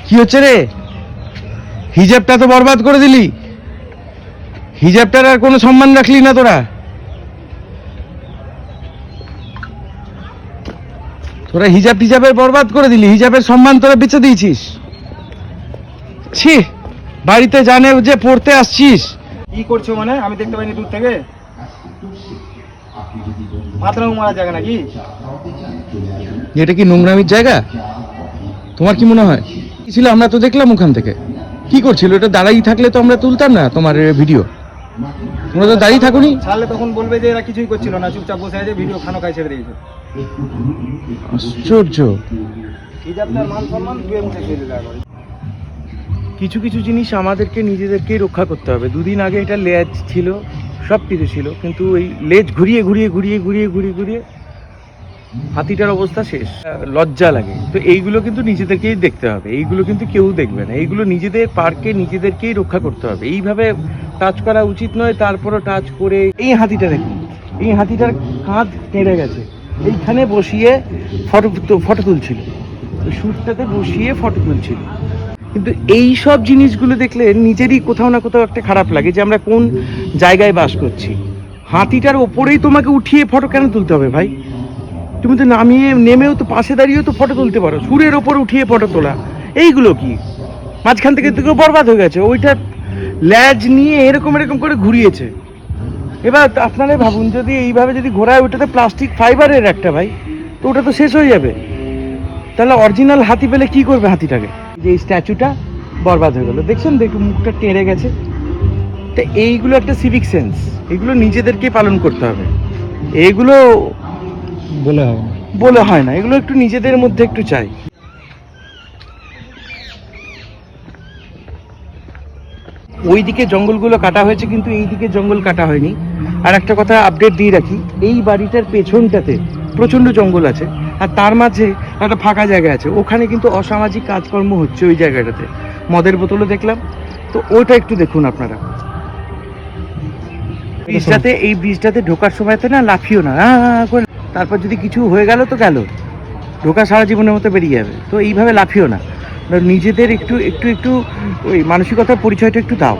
কি হচ্ছে রে? হিজাবটা তো বরবাদ করে দিলি। হিজাবটার আর কোনো সম্মান রাখলি না তোরা। তোরা হিজাব টিজাবের বরবাদ করে দিলি, হিজাবের সম্মান তোরা বেঁচে দিয়েছিস। ছি, বাড়িতে জানে যে পড়তে আসছিস। কি করছো মানে? আমি দেখতে পাইনি দূর থেকে। মাথা মারা জায়গা নাকি? এটা কি নোংরামির জায়গা? তোমার কি মনে হয়? কি ছিল? আমরা তো দেখলাম ওখান থেকে কি করছিল। এটা দাঁড়াই থাকলে তো আমরা তুলতাম না তোমার ভিডিও। তোমরা তো দাঁড়িয়ে থাকুনি। ছাড়লে তখন বলবে যে এরা কিছুই করছিল না, চুপচাপ বসে আছে, ভিডিও খানো খাই ছেড়ে দিয়েছে। আশ্চর্য। হিজাবটার মান সম্মান ধুয়ে মুছে ফেলে দেওয়া করে। কিছু কিছু জিনিস আমাদেরকে নিজেদেরকেই রক্ষা করতে হবে। দুদিন আগে এটা লেজ ছিল, সব কিছু ছিল, কিন্তু এই লেজ ঘুরিয়ে ঘুরিয়ে ঘুরিয়ে ঘুরিয়ে ঘুরিয়ে ঘুরিয়ে হাতিটার অবস্থা শেষ। লজ্জা লাগে। তো এইগুলো কিন্তু নিজেদেরকেই দেখতে হবে, এইগুলো কিন্তু কেউ দেখবে না। এইগুলো নিজেদের পার্কে নিজেদেরকেই রক্ষা করতে হবে। এইভাবে টাচ করা উচিত নয়। তারপরও টাচ করে এই হাতিটা দেখুন, এই হাতিটার কাঁধ কেটে গেছে। এইখানে বসিয়ে ফটো তুলছিল, শুটটাতে বসিয়ে ফটো তুলছিল। কিন্তু এই সব জিনিসগুলো দেখলে নিজেরই কোথাও না কোথাও একটা খারাপ লাগে যে আমরা কোন জায়গায় বাস করছি। হাতিটার ওপরেই তোমাকে উঠিয়ে ফটো কেন তুলতে হবে ভাই? তুমি তো নামিয়ে নেমেও তো পাশে দাঁড়িয়েও তো ফটো তুলতে পারো। সুরের ওপর উঠিয়ে ফটো তোলা, এইগুলো কি? মাঝখান থেকে তো বরবাদ হয়ে গেছে। ওইটা ল্যাজ নিয়ে এরকম এরকম করে ঘুরিয়েছে। এবার আপনারাই ভাবুন, যদি এইভাবে যদি ঘোরায়, ওটাতে প্লাস্টিক ফাইবারের একটা ভাই, তো ওটা তো শেষ হয়ে যাবে। তাহলে অরিজিনাল হাতি পেলে কি করবে হাতিটাকে? যে এই স্ট্যাচুটা বরবাদ হয়ে গেল, দেখছেন, দেখুন মুখটা টেনে গেছে। তো এইগুলো একটা সিভিক সেন্স, এগুলো নিজেদেরকে পালন করতে হবে। এইগুলো বলে হয় না, এগুলো একটু নিজেদের মধ্যে একটু চাই। ওইদিকে জঙ্গলগুলো কাটা হয়েছে, কিন্তু এইদিকে জঙ্গল কাটা হয়নি। আর একটা কথা আপডেট দিয়ে রাখি, এই বাড়িটার পেছনটাতে প্রচণ্ড জঙ্গল আছে, আর তার মাঝে একটা ফাঁকা জায়গা আছে। ওখানে কিন্তু অসামাজিক কাজকর্ম হচ্ছে ওই জায়গাটাতে। মদের বোতলও দেখলাম। তো ওটা একটু দেখুন আপনারা। ব্রিজটাতে, এই ব্রিজটাতে ঢোকার সময়তে না লাফিও না, তারপর যদি কিছু হয়ে গেল তো গেল, ঢোকা সারা জীবনের মতো বেরিয়ে যাবে। তো এইভাবে লাফিও না, নিজেদের একটু একটু একটু ওই মানসিকতার পরিচয়টা একটু দাও।